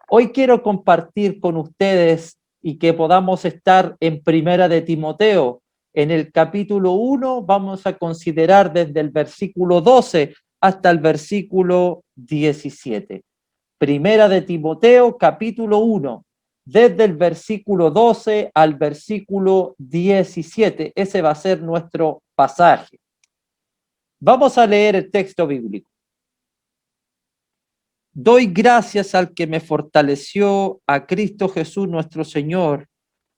Hoy quiero compartir con ustedes y que podamos estar en Primera de Timoteo. En el capítulo 1 vamos a considerar desde el versículo 12 hasta el versículo 17. Primera de Timoteo, capítulo 1, desde el versículo 12 al versículo 17. Ese va a ser nuestro pasaje. Vamos a leer el texto bíblico. Doy gracias al que me fortaleció, a Cristo Jesús nuestro Señor,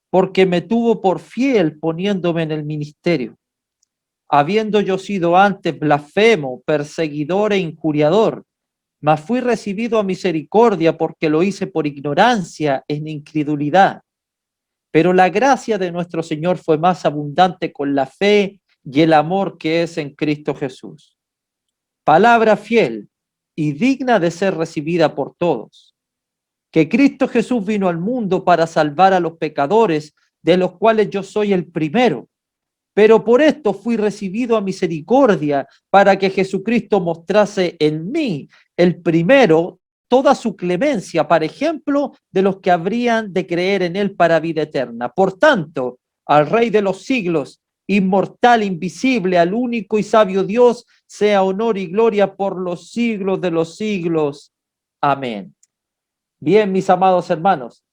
porque me tuvo por fiel poniéndome en el ministerio, habiendo yo sido antes blasfemo, perseguidor e injuriador, mas fui recibido a misericordia porque lo hice por ignorancia en incredulidad. Pero la gracia de nuestro Señor fue más abundante con la fe y el amor que es en Cristo Jesús. Palabra fiel y digna de ser recibida por todos, que Cristo Jesús vino al mundo para salvar a los pecadores, de los cuales yo soy el primero. Pero por esto fui recibido a misericordia, para que Jesucristo mostrase en mí, el primero, toda su clemencia, para ejemplo de los que habrían de creer en él para vida eterna. Por tanto, al Rey de los siglos, inmortal, invisible, al único y sabio Dios, sea honor y gloria por los siglos de los siglos. Amén. Bien, mis amados hermanos,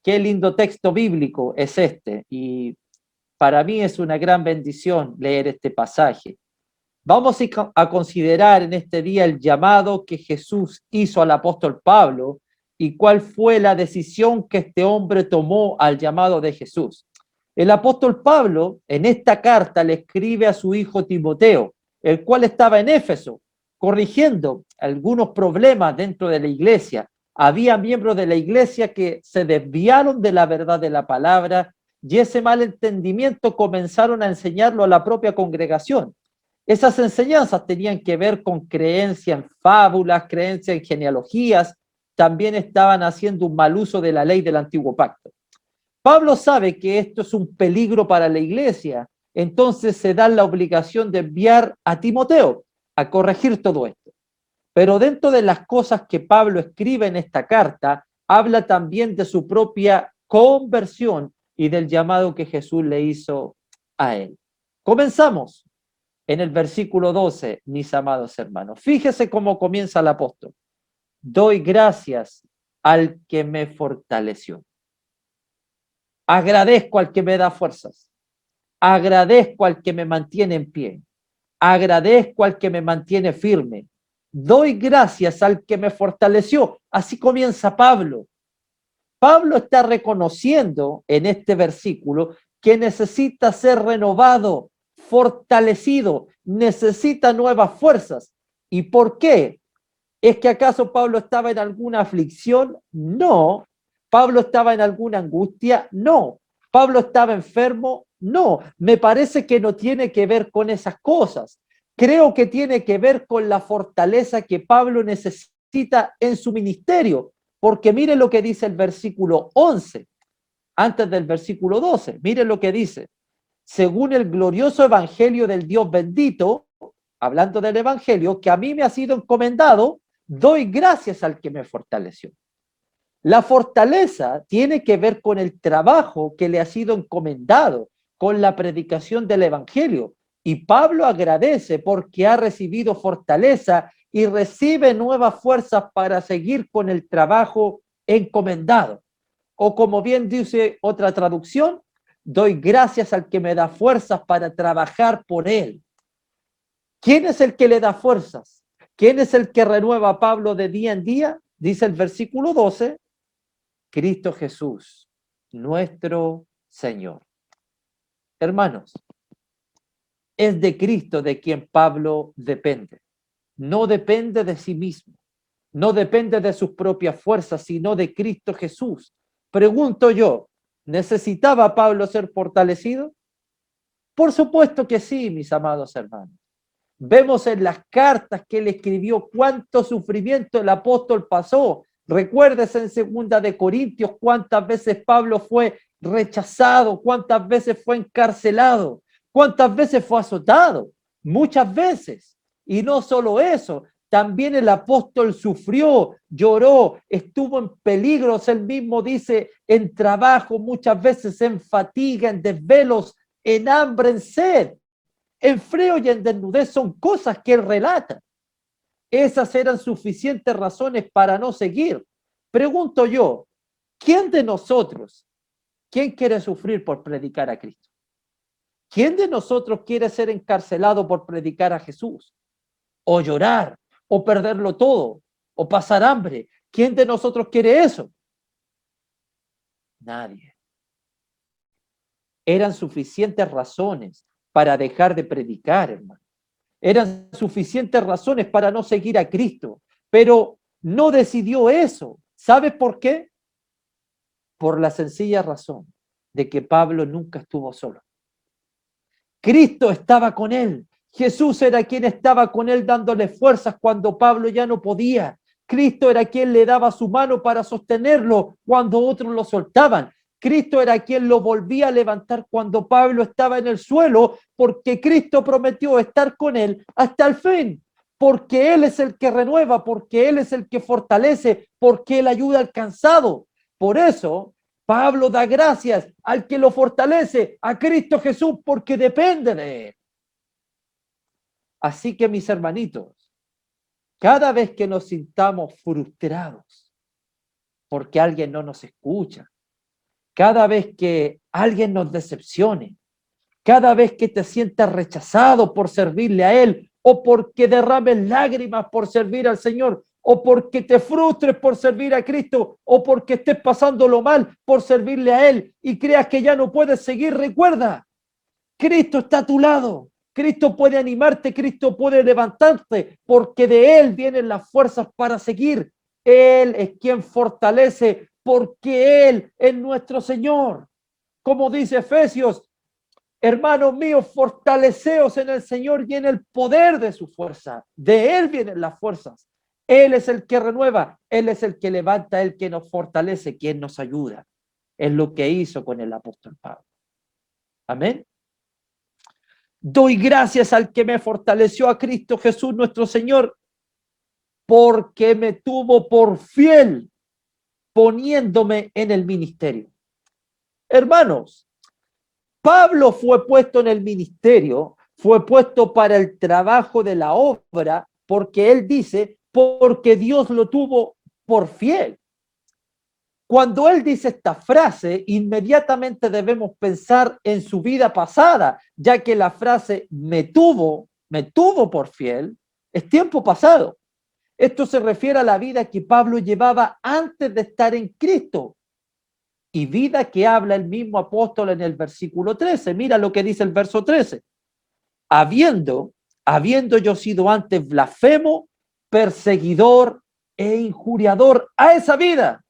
qué lindo texto bíblico es este, y para mí es una gran bendición leer este pasaje. Vamos a considerar en este día el llamado que Jesús hizo al apóstol Pablo y cuál fue la decisión que este hombre tomó al llamado de Jesús. El apóstol Pablo en esta carta le escribe a su hijo Timoteo, el cual estaba en Éfeso, corrigiendo algunos problemas dentro de la iglesia. Había miembros de la iglesia que se desviaron de la verdad de la palabra y ese mal entendimiento comenzaron a enseñarlo a la propia congregación. Esas enseñanzas tenían que ver con creencia en fábulas, creencia en genealogías, también estaban haciendo un mal uso de la ley del antiguo pacto. Pablo sabe que esto es un peligro para la iglesia, entonces se da la obligación de enviar a Timoteo a corregir todo esto. Pero dentro de las cosas que Pablo escribe en esta carta, habla también de su propia conversión y del llamado que Jesús le hizo a él. Comenzamos en el versículo 12, mis amados hermanos. Fíjese cómo comienza el apóstol. Doy gracias al que me fortaleció. Agradezco al que me da fuerzas. Agradezco al que me mantiene en pie. Agradezco al que me mantiene firme. Doy gracias al que me fortaleció. Así comienza Pablo. Pablo está reconociendo en este versículo que necesita ser renovado, fortalecido, necesita nuevas fuerzas. ¿Y por qué? ¿Es que acaso Pablo estaba en alguna aflicción? No. ¿Pablo estaba en alguna angustia? No. ¿Pablo estaba enfermo? No. Me parece que no tiene que ver con esas cosas. Creo que tiene que ver con la fortaleza que Pablo necesita en su ministerio. Porque mire lo que dice el versículo 11, antes del versículo 12. Mire lo que dice. Según el glorioso evangelio del Dios bendito, hablando del evangelio, que a mí me ha sido encomendado, doy gracias al que me fortaleció. La fortaleza tiene que ver con el trabajo que le ha sido encomendado, con la predicación del evangelio. Y Pablo agradece porque ha recibido fortaleza y recibe nuevas fuerzas para seguir con el trabajo encomendado. O como bien dice otra traducción, doy gracias al que me da fuerzas para trabajar por él. ¿Quién es el que le da fuerzas? ¿Quién es el que renueva a Pablo de día en día? Dice el versículo 12, Cristo Jesús, nuestro Señor. Hermanos, es de Cristo de quien Pablo depende. No depende de sí mismo, no depende de sus propias fuerzas, sino de Cristo Jesús. Pregunto yo, ¿necesitaba Pablo ser fortalecido? Por supuesto que sí, mis amados hermanos. Vemos en las cartas que él escribió cuánto sufrimiento el apóstol pasó. Recuérdese en 2 Corintios cuántas veces Pablo fue rechazado, cuántas veces fue encarcelado, cuántas veces fue azotado, muchas veces. Y no solo eso, también el apóstol sufrió, lloró, estuvo en peligros, él mismo dice, en trabajo, muchas veces en fatiga, en desvelos, en hambre, en sed, en frío y en desnudez. Son cosas que él relata. Esas eran suficientes razones para no seguir. Pregunto yo, ¿quién de nosotros, quién quiere sufrir por predicar a Cristo? ¿Quién de nosotros quiere ser encarcelado por predicar a Jesús? O llorar, o perderlo todo, o pasar hambre. ¿Quién de nosotros quiere eso? Nadie. Eran suficientes razones para dejar de predicar, hermano. Eran suficientes razones para no seguir a Cristo, pero no decidió eso. ¿Sabes por qué? Por la sencilla razón de que Pablo nunca estuvo solo. Cristo estaba con él. Jesús era quien estaba con él dándole fuerzas cuando Pablo ya no podía. Cristo era quien le daba su mano para sostenerlo cuando otros lo soltaban. Cristo era quien lo volvía a levantar cuando Pablo estaba en el suelo, porque Cristo prometió estar con él hasta el fin, porque Él es el que renueva, porque Él es el que fortalece, porque Él ayuda al cansado. Por eso, Pablo da gracias al que lo fortalece, a Cristo Jesús, porque depende de él. Así que, mis hermanitos, cada vez que nos sintamos frustrados porque alguien no nos escucha, cada vez que alguien nos decepcione, cada vez que te sientas rechazado por servirle a Él, o porque derrames lágrimas por servir al Señor, o porque te frustres por servir a Cristo, o porque estés pasándolo mal por servirle a Él y creas que ya no puedes seguir, recuerda, Cristo está a tu lado. Cristo puede animarte, Cristo puede levantarte, porque de Él vienen las fuerzas para seguir. Él es quien fortalece, porque Él es nuestro Señor. Como dice Efesios, hermanos míos, fortaleceos en el Señor y en el poder de su fuerza. De Él vienen las fuerzas. Él es el que renueva, Él es el que levanta, el que nos fortalece, quien nos ayuda. Es lo que hizo con el apóstol Pablo. Amén. Doy gracias al que me fortaleció, a Cristo Jesús nuestro Señor, porque me tuvo por fiel poniéndome en el ministerio. Hermanos, Pablo fue puesto en el ministerio, fue puesto para el trabajo de la obra, porque él dice, porque Dios lo tuvo por fiel. Cuando él dice esta frase, inmediatamente debemos pensar en su vida pasada, ya que la frase me tuvo por fiel, es tiempo pasado. Esto se refiere a la vida que Pablo llevaba antes de estar en Cristo, y vida que habla el mismo apóstol en el versículo 13. Mira lo que dice el verso 13. Habiendo yo sido antes blasfemo, perseguidor e injuriador a esa vida.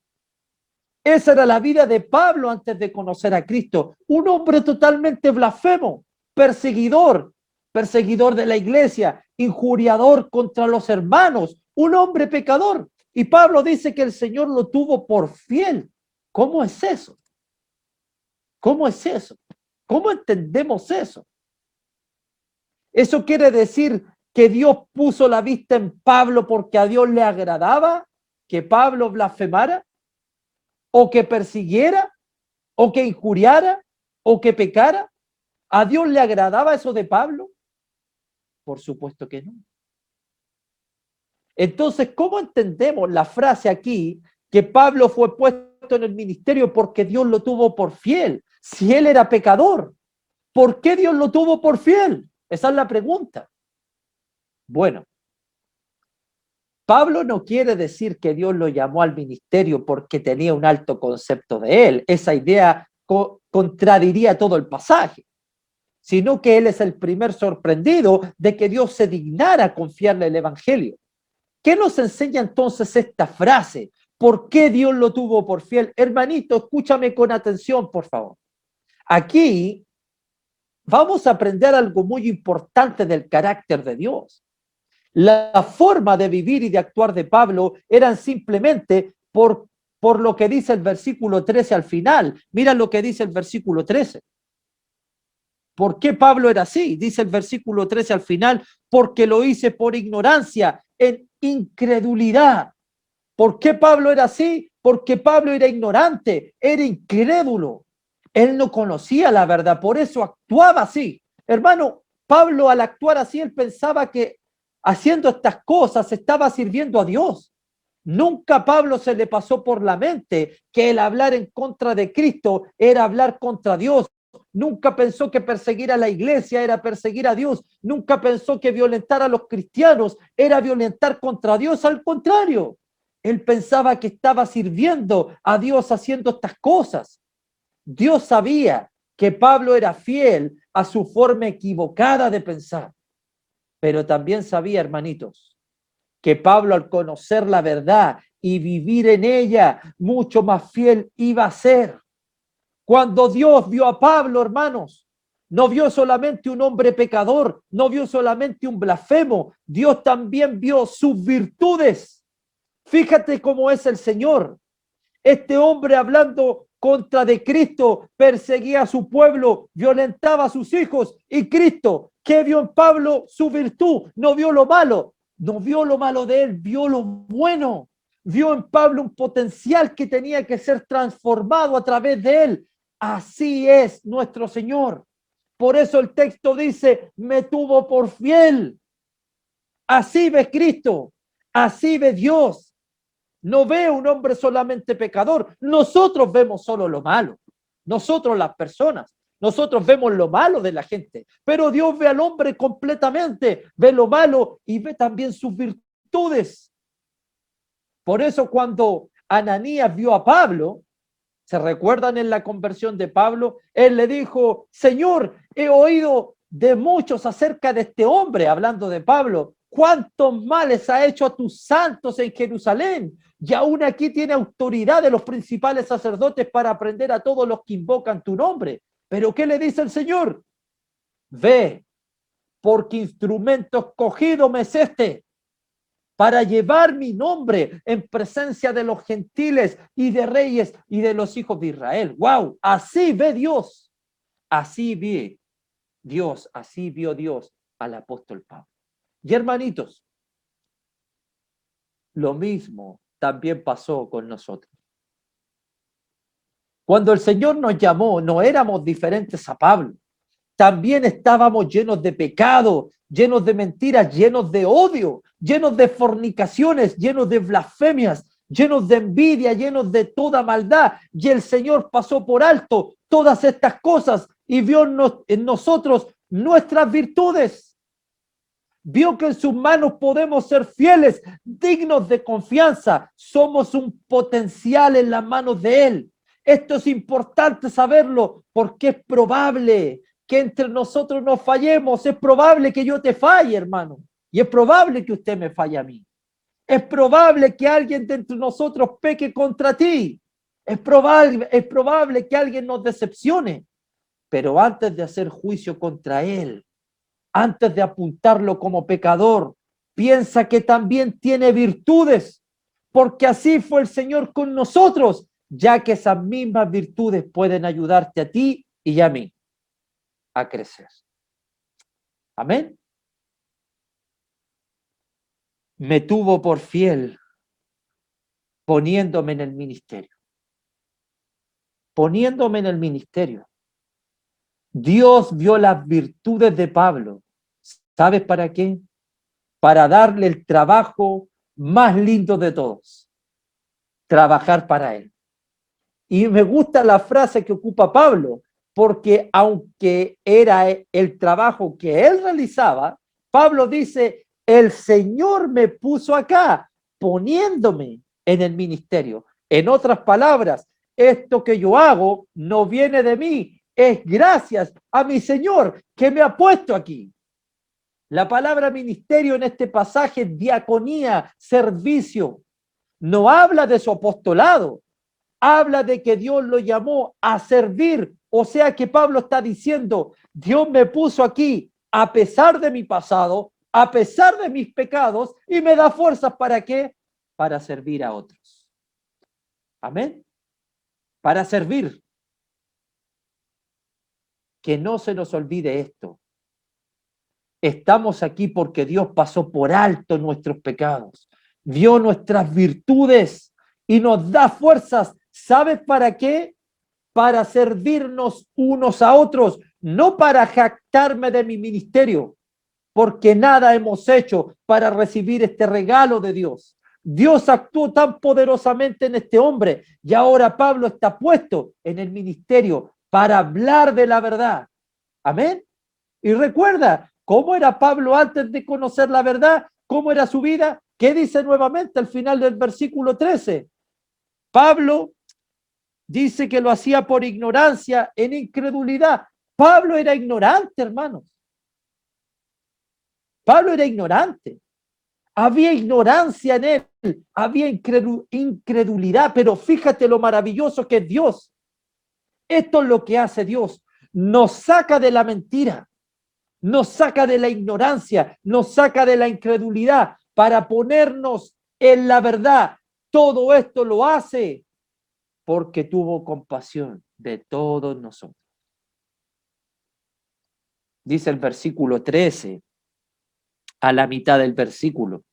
Esa era la vida de Pablo antes de conocer a Cristo. Un hombre totalmente blasfemo, perseguidor de la iglesia, injuriador contra los hermanos, un hombre pecador. Y Pablo dice que el Señor lo tuvo por fiel. ¿Cómo es eso? ¿Cómo es eso? ¿Cómo entendemos eso? ¿Eso quiere decir que Dios puso la vista en Pablo porque a Dios le agradaba que Pablo blasfemara? ¿O que persiguiera? ¿O que injuriara? ¿O que pecara? ¿A Dios le agradaba eso de Pablo? Por supuesto que no. Entonces, ¿cómo entendemos la frase aquí que Pablo fue puesto en el ministerio porque Dios lo tuvo por fiel? Si él era pecador, ¿por qué Dios lo tuvo por fiel? Esa es la pregunta. Bueno, Pablo no quiere decir que Dios lo llamó al ministerio porque tenía un alto concepto de él. Esa idea contradiría todo el pasaje, sino que él es el primer sorprendido de que Dios se dignara a confiarle el evangelio. ¿Qué nos enseña entonces esta frase? ¿Por qué Dios lo tuvo por fiel? Hermanito, escúchame con atención, por favor. Aquí vamos a aprender algo muy importante del carácter de Dios. La forma de vivir y de actuar de Pablo eran simplemente por lo que dice el versículo 13 al final. Mira lo que dice el versículo 13. ¿Por qué Pablo era así? Dice el versículo 13 al final, porque lo hice por ignorancia, en incredulidad. ¿Por qué Pablo era así? Porque Pablo era ignorante, era incrédulo. Él no conocía la verdad, por eso actuaba así. Hermano, Pablo al actuar así, él pensaba que haciendo estas cosas estaba sirviendo a Dios. Nunca a Pablo se le pasó por la mente que el hablar en contra de Cristo era hablar contra Dios. Nunca pensó que perseguir a la iglesia era perseguir a Dios. Nunca pensó que violentar a los cristianos era violentar contra Dios. Al contrario, él pensaba que estaba sirviendo a Dios haciendo estas cosas. Dios sabía que Pablo era fiel a su forma equivocada de pensar, pero también sabía, hermanitos, que Pablo, al conocer la verdad y vivir en ella, mucho más fiel iba a ser. Cuando Dios vio a Pablo, hermanos, no vio solamente un hombre pecador, no vio solamente un blasfemo, Dios también vio sus virtudes. Fíjate cómo es el Señor. Este hombre, hablando contra de Cristo, perseguía a su pueblo, violentaba a sus hijos, y Cristo, ¿qué vio en Pablo? Su virtud. No vio lo malo, no vio lo malo de él, vio lo bueno. Vio en Pablo un potencial que tenía que ser transformado a través de él. Así es nuestro Señor. Por eso el texto dice, me tuvo por fiel. Así ve Cristo, así ve Dios. No ve un hombre solamente pecador. Nosotros vemos solo lo malo. Nosotros, las personas, nosotros vemos lo malo de la gente, pero Dios ve al hombre completamente, ve lo malo y ve también sus virtudes. Por eso cuando Ananías vio a Pablo, ¿se recuerdan en la conversión de Pablo? Él le dijo, Señor, he oído de muchos acerca de este hombre, hablando de Pablo, cuántos males ha hecho a tus santos en Jerusalén, y aún aquí tiene autoridad de los principales sacerdotes para aprender a todos los que invocan tu nombre. Pero ¿qué le dice el Señor? Ve, porque instrumento escogido me es este, para llevar mi nombre en presencia de los gentiles y de reyes y de los hijos de Israel. ¡Wow! Así ve Dios. Así ve Dios, así vio Dios al apóstol Pablo. Y hermanitos, lo mismo también pasó con nosotros. Cuando el Señor nos llamó, no éramos diferentes a Pablo. También estábamos llenos de pecado, llenos de mentiras, llenos de odio, llenos de fornicaciones, llenos de blasfemias, llenos de envidia, llenos de toda maldad. Y el Señor pasó por alto todas estas cosas y vio en nosotros nuestras virtudes. Vio que en sus manos podemos ser fieles, dignos de confianza. Somos un potencial en las manos de Él. Esto es importante saberlo porque es probable que entre nosotros nos fallemos. Es probable que yo te falle, hermano. Y es probable que usted me falle a mí. Es probable que alguien de entre nosotros peque contra ti. Es probable que alguien nos decepcione. Pero antes de hacer juicio contra Él, antes de apuntarlo como pecador, piensa que también tiene virtudes, porque así fue el Señor con nosotros, ya que esas mismas virtudes pueden ayudarte a ti y a mí a crecer. Amén. Me tuvo por fiel poniéndome en el ministerio. Poniéndome en el ministerio. Dios vio las virtudes de Pablo. ¿Sabes para qué? Para darle el trabajo más lindo de todos. Trabajar para Él. Y me gusta la frase que ocupa Pablo, porque aunque era el trabajo que él realizaba, Pablo dice, el Señor me puso acá, poniéndome en el ministerio. En otras palabras, esto que yo hago no viene de mí, es gracias a mi Señor que me ha puesto aquí. La palabra ministerio en este pasaje, diaconía, servicio, no habla de su apostolado, habla de que Dios lo llamó a servir. O sea que Pablo está diciendo, Dios me puso aquí a pesar de mi pasado, a pesar de mis pecados, y me da fuerzas ¿para qué? Para servir a otros. Amén. Para servir. Que no se nos olvide esto. Estamos aquí porque Dios pasó por alto nuestros pecados, vio nuestras virtudes y nos da fuerzas. ¿Sabes para qué? Para servirnos unos a otros, no para jactarme de mi ministerio, porque nada hemos hecho para recibir este regalo de Dios. Dios actuó tan poderosamente en este hombre y ahora Pablo está puesto en el ministerio para hablar de la verdad. Amén. Y recuerda, ¿cómo era Pablo antes de conocer la verdad? ¿Cómo era su vida? ¿Qué dice nuevamente al final del versículo 13? Pablo dice que lo hacía por ignorancia, en incredulidad. Pablo era ignorante, hermanos. Pablo era ignorante. Había ignorancia en él, había incredulidad, pero fíjate lo maravilloso que es Dios. Esto es lo que hace Dios. Nos saca de la mentira, nos saca de la ignorancia, nos saca de la incredulidad para ponernos en la verdad. Todo esto lo hace porque tuvo compasión de todos nosotros. Dice el versículo 13, a la mitad del versículo,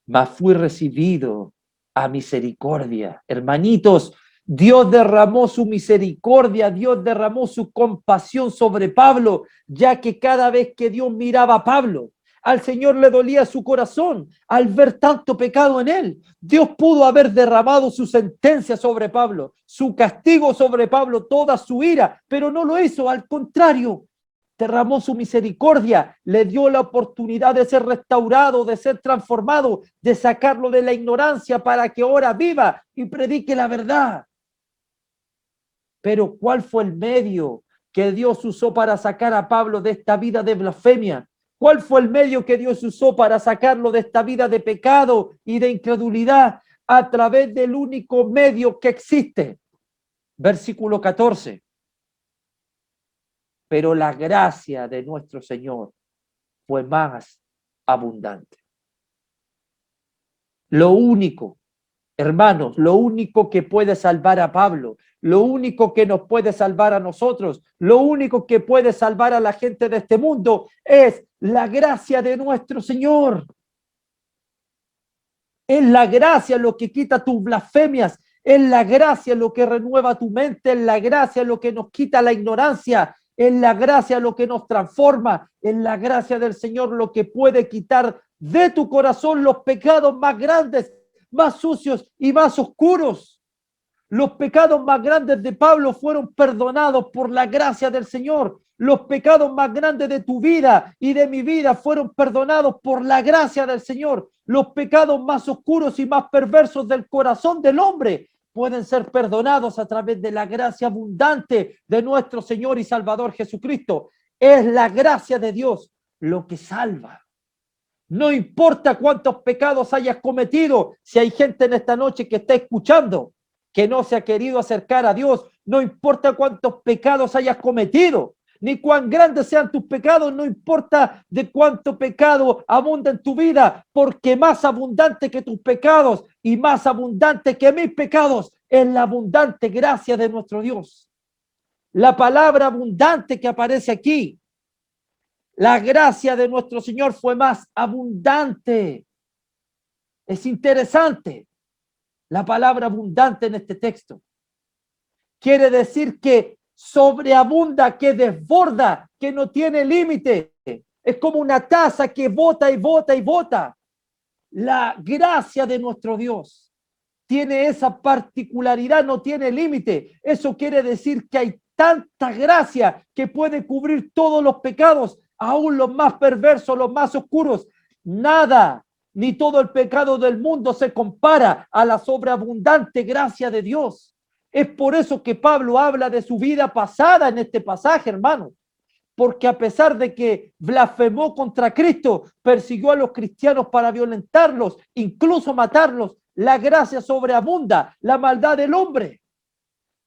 mas fui recibido a misericordia. Hermanitos, Dios derramó su misericordia, Dios derramó su compasión sobre Pablo, ya que cada vez que Dios miraba a Pablo, al Señor le dolía su corazón al ver tanto pecado en él. Dios pudo haber derramado su sentencia sobre Pablo, su castigo sobre Pablo, toda su ira, pero no lo hizo, al contrario, derramó su misericordia, le dio la oportunidad de ser restaurado, de ser transformado, de sacarlo de la ignorancia para que ahora viva y predique la verdad. Pero ¿cuál fue el medio que Dios usó para sacar a Pablo de esta vida de blasfemia? ¿Cuál fue el medio que Dios usó para sacarlo de esta vida de pecado y de incredulidad? A través del único medio que existe. Versículo 14. Pero la gracia de nuestro Señor fue más abundante. Lo único, hermanos, lo único que puede salvar a Pablo, lo único que nos puede salvar a nosotros, lo único que puede salvar a la gente de este mundo es la gracia de nuestro Señor. Es la gracia lo que quita tus blasfemias, es la gracia lo que renueva tu mente, es la gracia lo que nos quita la ignorancia, es la gracia lo que nos transforma, es la gracia del Señor lo que puede quitar de tu corazón los pecados más grandes, más sucios y más oscuros. Los pecados más grandes de Pablo fueron perdonados por la gracia del Señor. Los pecados más grandes de tu vida y de mi vida fueron perdonados por la gracia del Señor. Los pecados más oscuros y más perversos del corazón del hombre pueden ser perdonados a través de la gracia abundante de nuestro Señor y Salvador Jesucristo. Es la gracia de Dios lo que salva. No importa cuántos pecados hayas cometido, si hay gente en esta noche que está escuchando que no se ha querido acercar a Dios, no importa cuántos pecados hayas cometido, ni cuán grandes sean tus pecados, no importa de cuánto pecado abunda en tu vida, porque más abundante que tus pecados y más abundante que mis pecados es la abundante gracia de nuestro Dios. La palabra abundante que aparece aquí, la gracia de nuestro Señor fue más abundante. Es interesante la palabra abundante en este texto. Quiere decir que sobreabunda, que desborda, que no tiene límite. Es como una taza que bota y bota y bota. La gracia de nuestro Dios tiene esa particularidad, no tiene límite. Eso quiere decir que hay tanta gracia que puede cubrir todos los pecados, aún los más perversos, los más oscuros. Nada, ni todo el pecado del mundo se compara a la sobreabundante gracia de Dios. Es por eso que Pablo habla de su vida pasada en este pasaje, hermano. Porque a pesar de que blasfemó contra Cristo, persiguió a los cristianos para violentarlos, incluso matarlos, la gracia sobreabunda, la maldad del hombre.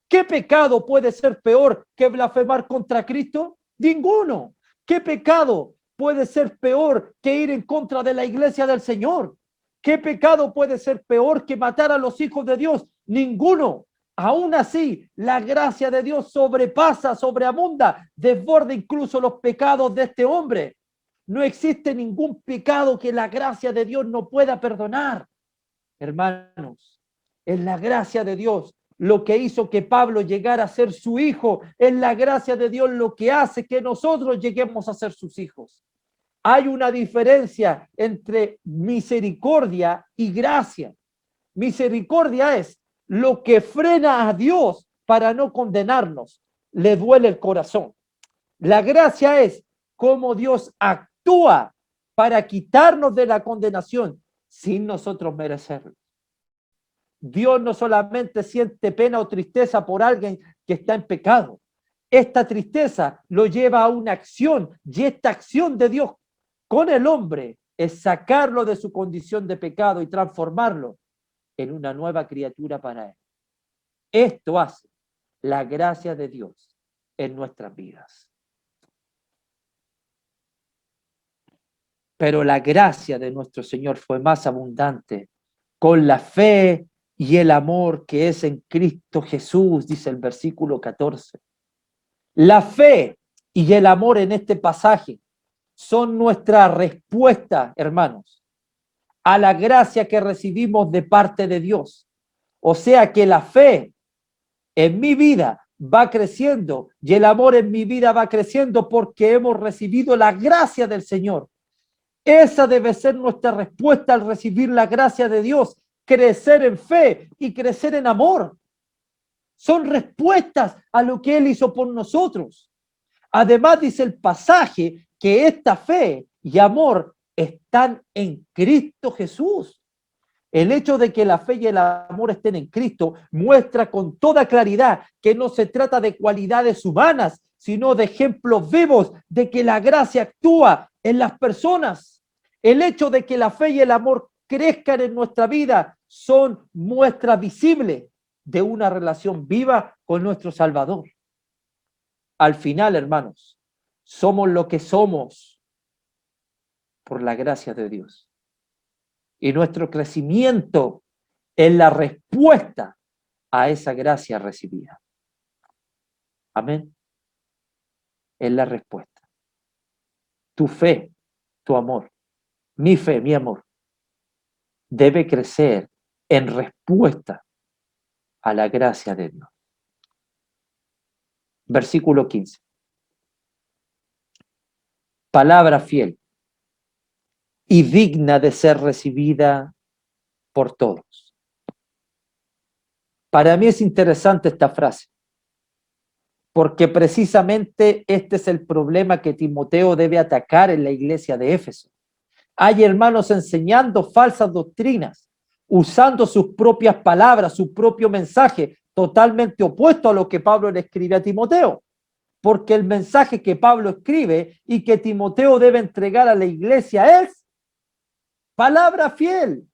¿Qué pecado puede ser peor que blasfemar contra Cristo? Ninguno. ¿Qué pecado puede ser peor que ir en contra de la iglesia del Señor? ¿Qué pecado puede ser peor que matar a los hijos de Dios? Ninguno. Aún así, la gracia de Dios sobrepasa, sobreabunda, desborda incluso los pecados de este hombre. No existe ningún pecado que la gracia de Dios no pueda perdonar. Hermanos, es la gracia de Dios lo que hizo que Pablo llegara a ser su hijo. Es la gracia de Dios lo que hace que nosotros lleguemos a ser sus hijos. Hay una diferencia entre misericordia y gracia. Misericordia es lo que frena a Dios para no condenarnos. Le duele el corazón. La gracia es cómo Dios actúa para quitarnos de la condenación sin nosotros merecerlo. Dios no solamente siente pena o tristeza por alguien que está en pecado. Esta tristeza lo lleva a una acción, y esta acción de Dios con el hombre es sacarlo de su condición de pecado y transformarlo en una nueva criatura para él. Esto hace la gracia de Dios en nuestras vidas. Pero la gracia de nuestro Señor fue más abundante con la fe y el amor que es en Cristo Jesús, dice el versículo 14. La fe y el amor en este pasaje son nuestra respuesta, hermanos, a la gracia que recibimos de parte de Dios. O sea que la fe en mi vida va creciendo y el amor en mi vida va creciendo porque hemos recibido la gracia del Señor. Esa debe ser nuestra respuesta al recibir la gracia de Dios, crecer en fe y crecer en amor. Son respuestas a lo que Él hizo por nosotros. Además, dice el pasaje que esta fe y amor están en Cristo Jesús. El hecho de que la fe y el amor estén en Cristo muestra con toda claridad que no se trata de cualidades humanas, sino de ejemplos vivos de que la gracia actúa en las personas. El hecho de que la fe y el amor crezcan en nuestra vida son muestras visibles de una relación viva con nuestro Salvador. Al final, hermanos, somos lo que somos por la gracia de Dios. Y nuestro crecimiento es la respuesta a esa gracia recibida. Amén. Es la respuesta. Tu fe, tu amor, mi fe, mi amor, debe crecer en respuesta a la gracia de Dios. Versículo 15. Palabra fiel y digna de ser recibida por todos. Para mí es interesante esta frase, porque precisamente este es el problema que Timoteo debe atacar en la iglesia de Éfeso. Hay hermanos enseñando falsas doctrinas, usando sus propias palabras, su propio mensaje, totalmente opuesto a lo que Pablo le escribe a Timoteo. Porque el mensaje que Pablo escribe y que Timoteo debe entregar a la iglesia es palabra fiel.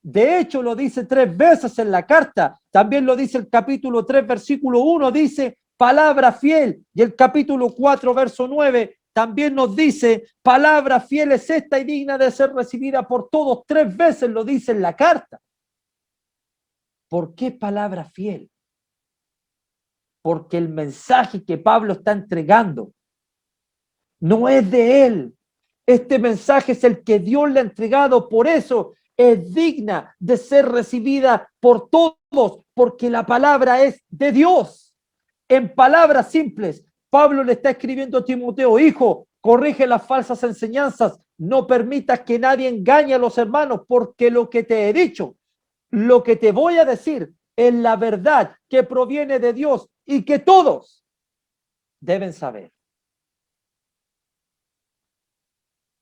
De hecho, lo dice 3 veces en la carta. También lo dice el capítulo 3, versículo 1, dice palabra fiel. Y el capítulo 4, verso 9, también nos dice palabra fiel es esta y digna de ser recibida por todos. 3 veces lo dice en la carta. ¿Por qué palabra fiel? Porque el mensaje que Pablo está entregando no es de él. Este mensaje es el que Dios le ha entregado. Por eso es digna de ser recibida por todos, porque la palabra es de Dios. En palabras simples, Pablo le está escribiendo a Timoteo: hijo, corrige las falsas enseñanzas, no permitas que nadie engañe a los hermanos, porque lo que te he dicho, lo que te voy a decir, es la verdad que proviene de Dios y que todos deben saber.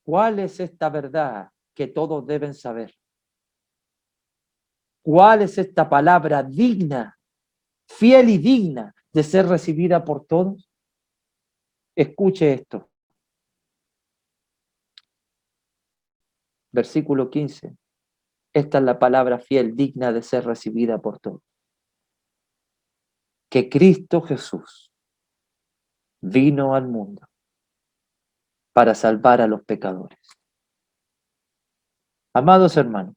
¿Cuál es esta verdad que todos deben saber? ¿Cuál es esta palabra digna, fiel y digna de ser recibida por todos? Escuche esto. Versículo 15. Esta es la palabra fiel, digna de ser recibida por todos. Que Cristo Jesús vino al mundo para salvar a los pecadores. Amados hermanos,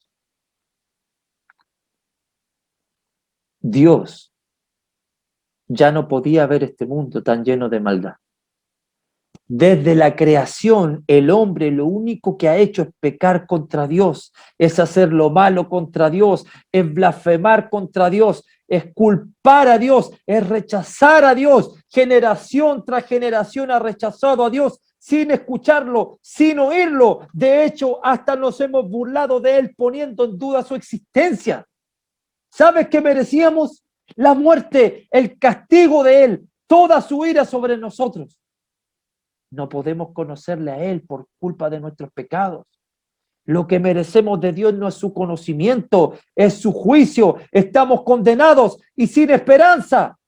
Dios ya no podía ver este mundo tan lleno de maldad. Desde la creación, el hombre lo único que ha hecho es pecar contra Dios, es hacer lo malo contra Dios, es blasfemar contra Dios, es culpar a Dios, es rechazar a Dios. Generación tras generación ha rechazado a Dios sin escucharlo, sin oírlo. De hecho, hasta nos hemos burlado de él poniendo en duda su existencia. ¿Sabes qué merecíamos? La muerte, el castigo de él, toda su ira sobre nosotros. No podemos conocerle a él por culpa de nuestros pecados. Lo que merecemos de Dios no es su conocimiento, es su juicio. Estamos condenados y sin esperanza.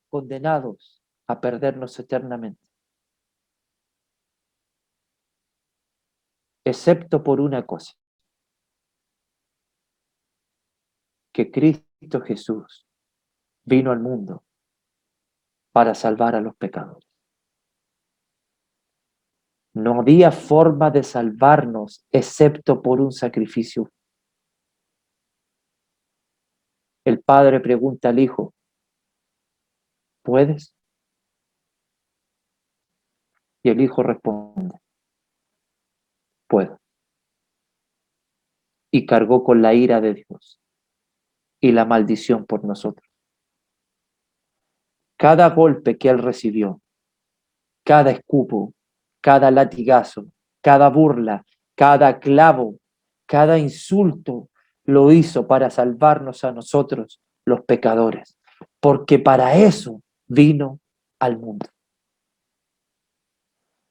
Condenados a perdernos eternamente. Excepto por una cosa. Que Cristo Jesús vino al mundo para salvar a los pecadores. No había forma de salvarnos excepto por un sacrificio. El padre pregunta al hijo, ¿puedes? Y el hijo responde, puedo. Y cargó con la ira de Dios y la maldición por nosotros. Cada golpe que él recibió, cada escupo, cada latigazo, cada burla, cada clavo, cada insulto, lo hizo para salvarnos a nosotros, los pecadores, porque para eso vino al mundo.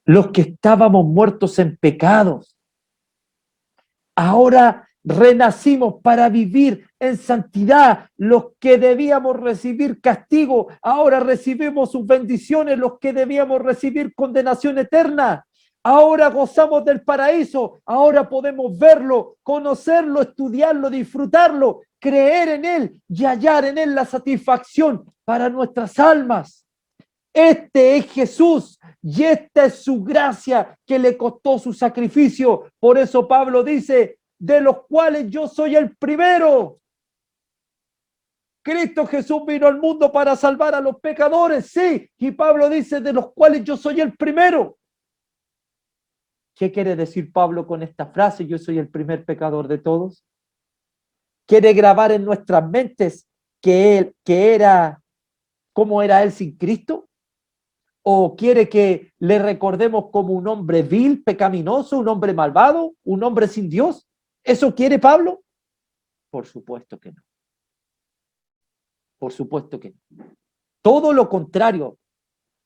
Los que estábamos muertos en pecados, ahora renacimos para vivir en santidad. Los que debíamos recibir castigo, ahora recibimos sus bendiciones. Los que debíamos recibir condenación eterna, ahora gozamos del paraíso. Ahora podemos verlo, conocerlo, estudiarlo, disfrutarlo, creer en él y hallar en él la satisfacción para nuestras almas. Este es Jesús y esta es su gracia que le costó su sacrificio. Por eso Pablo dice, de los cuales yo soy el primero. Cristo Jesús vino al mundo para salvar a los pecadores, sí. Y Pablo dice, de los cuales yo soy el primero. ¿Qué quiere decir Pablo con esta frase? Yo soy el primer pecador de todos. Quiere grabar en nuestras mentes cómo era él sin Cristo. ¿O quiere que le recordemos como un hombre vil, pecaminoso, un hombre malvado, un hombre sin Dios? ¿Eso quiere Pablo? Por supuesto que no. Por supuesto que no. Todo lo contrario.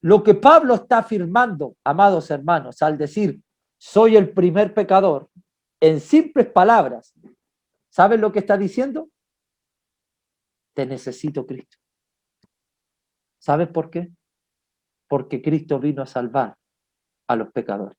Lo que Pablo está afirmando, amados hermanos, al decir, soy el primer pecador, en simples palabras, ¿saben lo que está diciendo? Te necesito, Cristo. ¿Sabes por qué? Porque Cristo vino a salvar a los pecadores.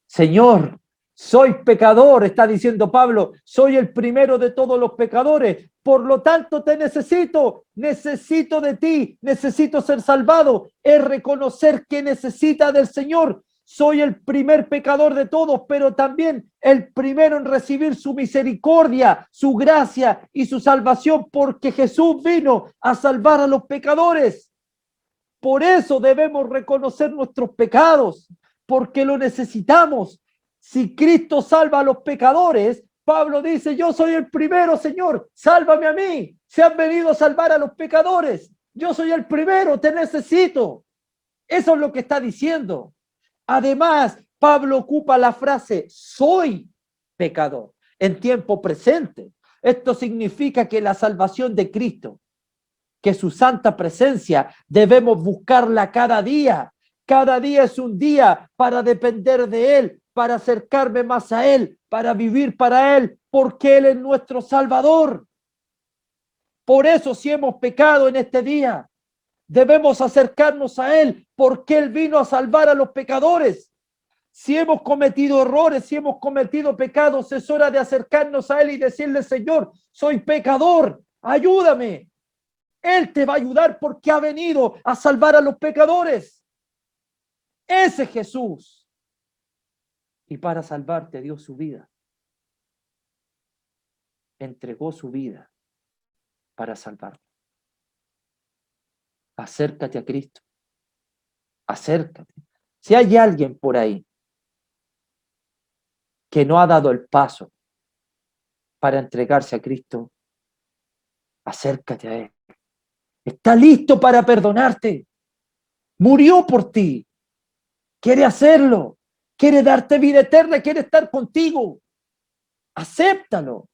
Señor, soy pecador, está diciendo Pablo, soy el primero de todos los pecadores, por lo tanto te necesito de ti, necesito ser salvado, es reconocer que necesita del Señor. Soy el primer pecador de todos, pero también el primero en recibir su misericordia, su gracia y su salvación, porque Jesús vino a salvar a los pecadores. Por eso debemos reconocer nuestros pecados, porque lo necesitamos. Si Cristo salva a los pecadores, Pablo dice, yo soy el primero, Señor, sálvame a mí. Se han venido a salvar a los pecadores. Yo soy el primero, te necesito. Eso es lo que está diciendo. Además, Pablo ocupa la frase, soy pecador, en tiempo presente. Esto significa que la salvación de Cristo, que su santa presencia debemos buscarla cada día. Cada día es un día para depender de Él, para acercarme más a Él, para vivir para Él, porque Él es nuestro Salvador. Por eso, si hemos pecado en este día, debemos acercarnos a Él, porque Él vino a salvar a los pecadores. Si hemos cometido errores, si hemos cometido pecados, es hora de acercarnos a Él y decirle, Señor, soy pecador, ayúdame. Él te va a ayudar porque ha venido a salvar a los pecadores. Ese es Jesús. Y para salvarte dio su vida. Entregó su vida para salvarte. Acércate a Cristo. Acércate. Si hay alguien por ahí que no ha dado el paso para entregarse a Cristo, acércate a Él. Está listo para perdonarte. Murió por ti. Quiere hacerlo. Quiere darte vida eterna. Quiere estar contigo. Acéptalo.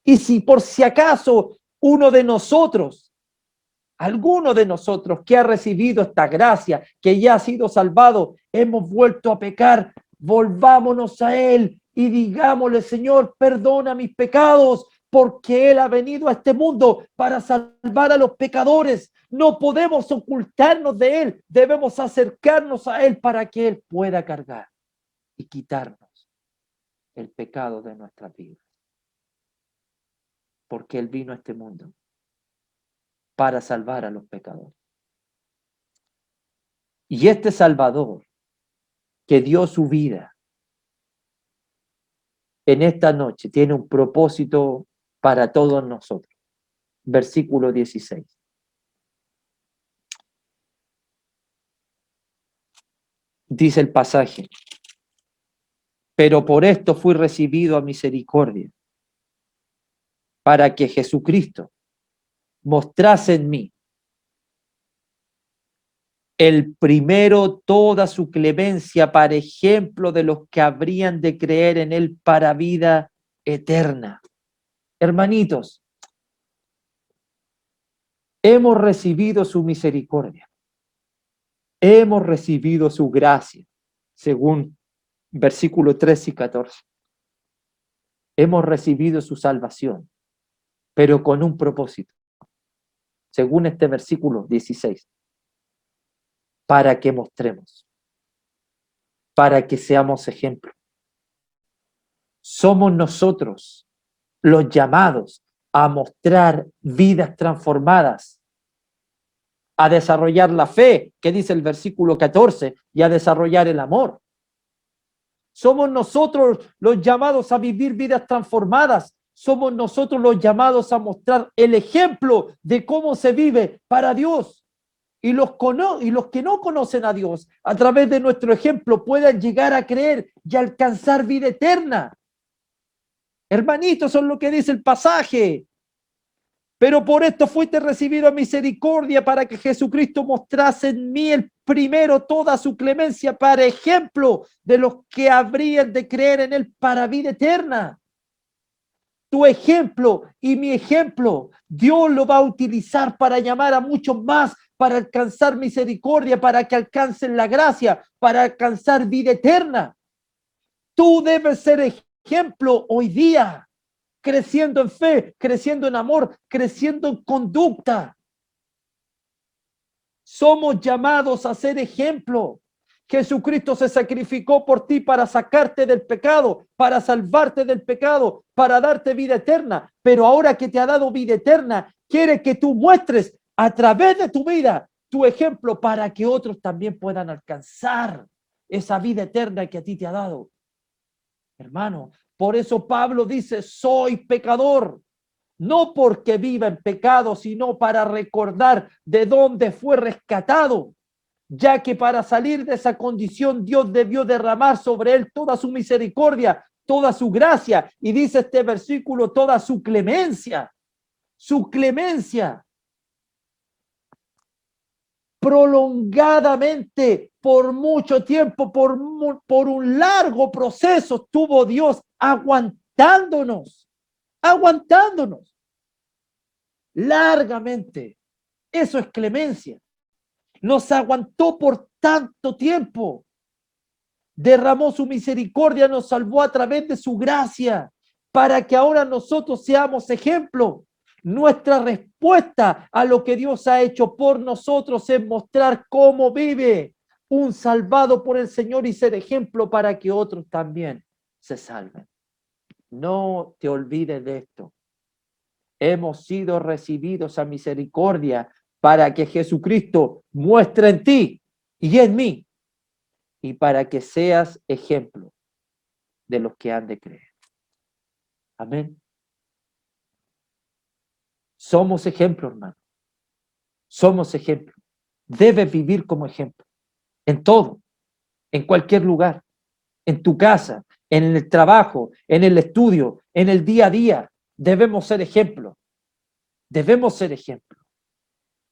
Y si por si acaso uno de nosotros, alguno de nosotros que ha recibido esta gracia, que ya ha sido salvado, hemos vuelto a pecar, volvámonos a Él y digámosle: Señor, perdona mis pecados, porque Él ha venido a este mundo para salvar a los pecadores. No podemos ocultarnos de Él, debemos acercarnos a Él para que Él pueda cargar y quitarnos el pecado de nuestra vida. Porque Él vino a este mundo para salvar a los pecadores. Y este Salvador que dio su vida en esta noche tiene un propósito para todos nosotros. Versículo 16. Dice el pasaje: pero por esto fui recibido a misericordia, para que Jesucristo mostrase en mí el primero toda su clemencia para ejemplo de los que habrían de creer en Él para vida eterna. Hermanitos, hemos recibido su misericordia, hemos recibido su gracia, según versículos 13 y 14. Hemos recibido su salvación, pero con un propósito, según este versículo 16, para que mostremos, para que seamos ejemplo. Somos nosotros los llamados a mostrar vidas transformadas, a desarrollar la fe, que dice el versículo 14, y a desarrollar el amor. Somos nosotros los llamados a vivir vidas transformadas. Somos nosotros los llamados a mostrar el ejemplo de cómo se vive para Dios. Y los que no conocen a Dios, a través de nuestro ejemplo, puedan llegar a creer y alcanzar vida eterna. Hermanitos, eso es lo que dice el pasaje. Pero por esto fuiste recibido a misericordia, para que Jesucristo mostrase en mí el primero toda su clemencia para ejemplo de los que habrían de creer en Él para vida eterna. Tu ejemplo y mi ejemplo, Dios lo va a utilizar para llamar a muchos más, para alcanzar misericordia, para que alcancen la gracia, para alcanzar vida eterna. Tú debes ser ejemplo hoy día, creciendo en fe, creciendo en amor, creciendo en conducta. Somos llamados a ser ejemplo. Jesucristo se sacrificó por ti para sacarte del pecado, para salvarte del pecado, para darte vida eterna. Pero ahora que te ha dado vida eterna, quiere que tú muestres a través de tu vida tu ejemplo para que otros también puedan alcanzar esa vida eterna que a ti te ha dado. Hermano, por eso Pablo dice: soy pecador, no porque viva en pecado, sino para recordar de dónde fue rescatado, ya que para salir de esa condición Dios debió derramar sobre él toda su misericordia, toda su gracia, y dice este versículo, toda su clemencia, prolongadamente, por mucho tiempo, por un largo proceso, estuvo Dios aguantándonos largamente. Eso es clemencia. Nos aguantó por tanto tiempo. Derramó su misericordia, nos salvó a través de su gracia, para que ahora nosotros seamos ejemplo. Nuestra respuesta a lo que Dios ha hecho por nosotros es mostrar cómo vive un salvado por el Señor y ser ejemplo para que otros también se salven. No te olvides de esto. Hemos sido recibidos a misericordia para que Jesucristo muestre en ti y en mí, y para que seas ejemplo de los que han de creer. Amén. Somos ejemplo, hermano. Somos ejemplo. Debes vivir como ejemplo. en todo, en cualquier lugar, en tu casa, en el trabajo, en el estudio, en el día a día. Debemos ser ejemplo. Debemos ser ejemplo.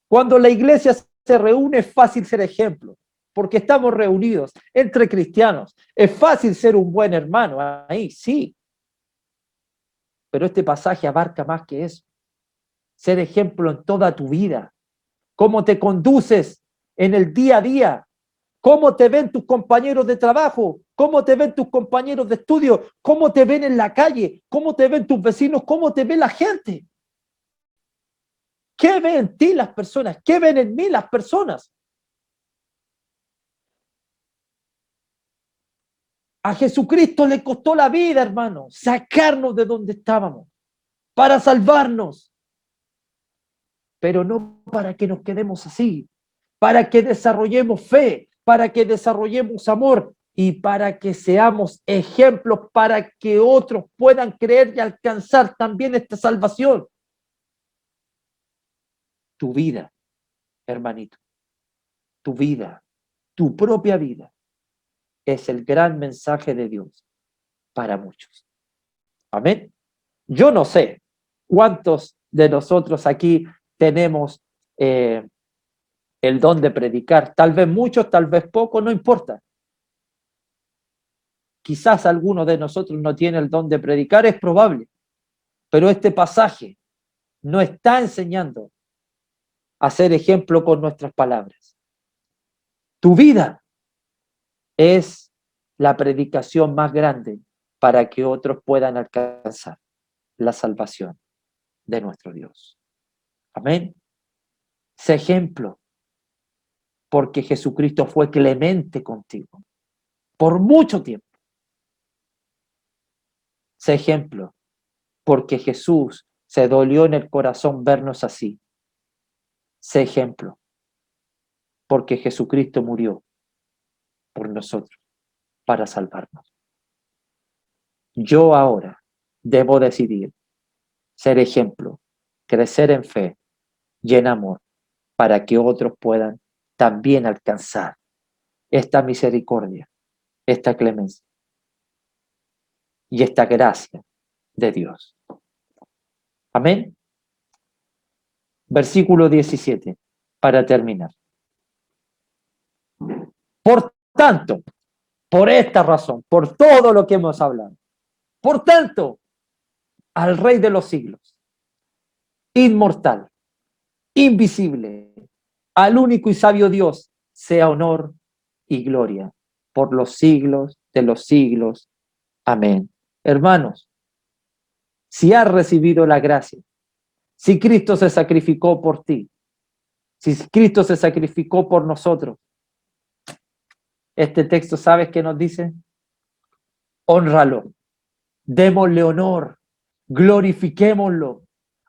Cuando la iglesia se reúne es fácil ser ejemplo, porque estamos reunidos entre cristianos. Es fácil ser un buen hermano ahí, sí, pero este pasaje abarca más que eso. Ser ejemplo en toda tu vida. Cómo te conduces en el día a día. Cómo te ven tus compañeros de trabajo. Cómo te ven tus compañeros de estudio. Cómo te ven en la calle. Cómo te ven tus vecinos. Cómo te ve la gente. ¿Qué ven en ti las personas? ¿Qué ven en mí las personas? A Jesucristo le costó la vida, hermano, sacarnos de donde estábamos, para salvarnos, pero no para que nos quedemos así, para que desarrollemos fe, para que desarrollemos amor y para que seamos ejemplos para que otros puedan creer y alcanzar también esta salvación. Tu vida, hermanito, tu vida, tu propia vida es el gran mensaje de Dios para muchos. Amén. Yo no sé cuántos de nosotros aquí tenemos el don de predicar. Tal vez muchos, tal vez pocos, no importa. Quizás alguno de nosotros no tiene el don de predicar, es probable. Pero este pasaje no está enseñando a ser ejemplo con nuestras palabras. Tu vida es la predicación más grande para que otros puedan alcanzar la salvación de nuestro Dios. Amén. Sé ejemplo, porque Jesucristo fue clemente contigo por mucho tiempo. Sé ejemplo, porque Jesús se dolió en el corazón vernos así. Sé ejemplo, porque Jesucristo murió por nosotros para salvarnos. Yo ahora debo decidir ser ejemplo, crecer en fe y en amor para que otros puedan también alcanzar esta misericordia, esta clemencia y esta gracia de Dios. Amén. Versículo 17, para terminar. Por tanto, por esta razón, por todo lo que hemos hablado, por tanto, al Rey de los siglos, inmortal, invisible, al único y sabio Dios, sea honor y gloria por los siglos de los siglos. Amén. Hermanos, si has recibido la gracia, si Cristo se sacrificó por ti, si Cristo se sacrificó por nosotros, este texto, ¿sabes qué nos dice? Hónralo, démosle honor, glorifiquémoslo,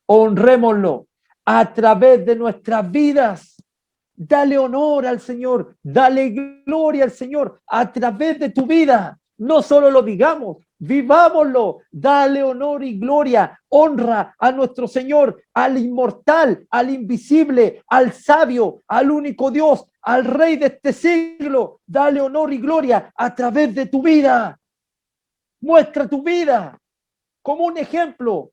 honrémoslo a través de nuestras vidas. Dale honor al Señor, dale gloria al Señor a través de tu vida. No solo lo digamos, vivámoslo. Dale honor y gloria, honra a nuestro Señor, al inmortal, al invisible, al sabio, al único Dios, al Rey de este siglo. Dale honor y gloria a través de tu vida. Muestra tu vida como un ejemplo.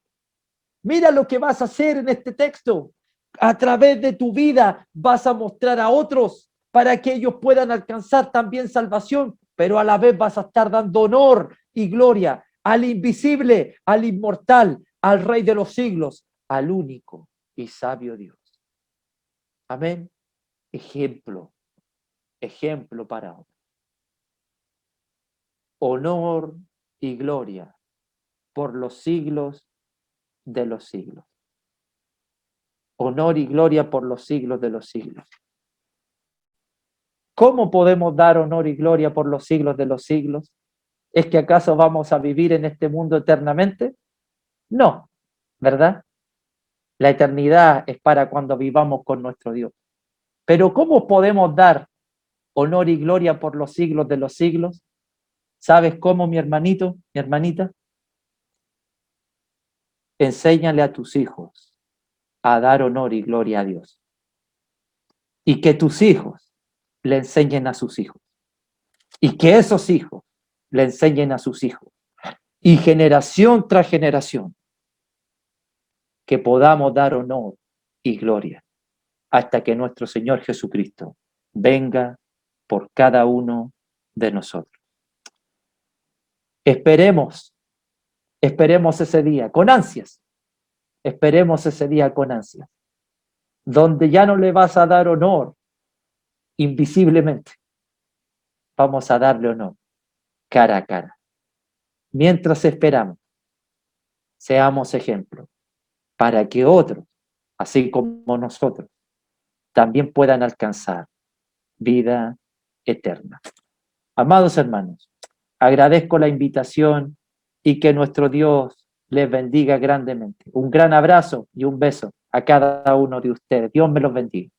Mira lo que vas a hacer en este texto. A través de tu vida vas a mostrar a otros para que ellos puedan alcanzar también salvación, pero a la vez vas a estar dando honor y gloria al invisible, al inmortal, al Rey de los siglos, al único y sabio Dios. Amén. Ejemplo, ejemplo para otros. Honor y gloria por los siglos de los siglos. Honor y gloria por los siglos de los siglos. ¿Cómo podemos dar honor y gloria por los siglos de los siglos? ¿Es que acaso vamos a vivir en este mundo eternamente? No, ¿verdad? La eternidad es para cuando vivamos con nuestro Dios. Pero ¿cómo podemos dar honor y gloria por los siglos de los siglos? ¿Sabes cómo, mi hermanito, mi hermanita? Enséñale a tus hijos a dar honor y gloria a Dios. Y que tus hijos le enseñen a sus hijos y que esos hijos le enseñen a sus hijos y generación tras generación que podamos dar honor y gloria hasta que nuestro Señor Jesucristo venga por cada uno de nosotros. Esperemos ese día con ansias, esperemos ese día con ansias, donde ya no le vas a dar honor invisiblemente, vamos a darle honor cara a cara. Mientras esperamos, seamos ejemplo para que otros, así como nosotros, también puedan alcanzar vida eterna. Amados hermanos, agradezco la invitación y que nuestro Dios les bendiga grandemente. Un gran abrazo y un beso a cada uno de ustedes. Dios me los bendiga.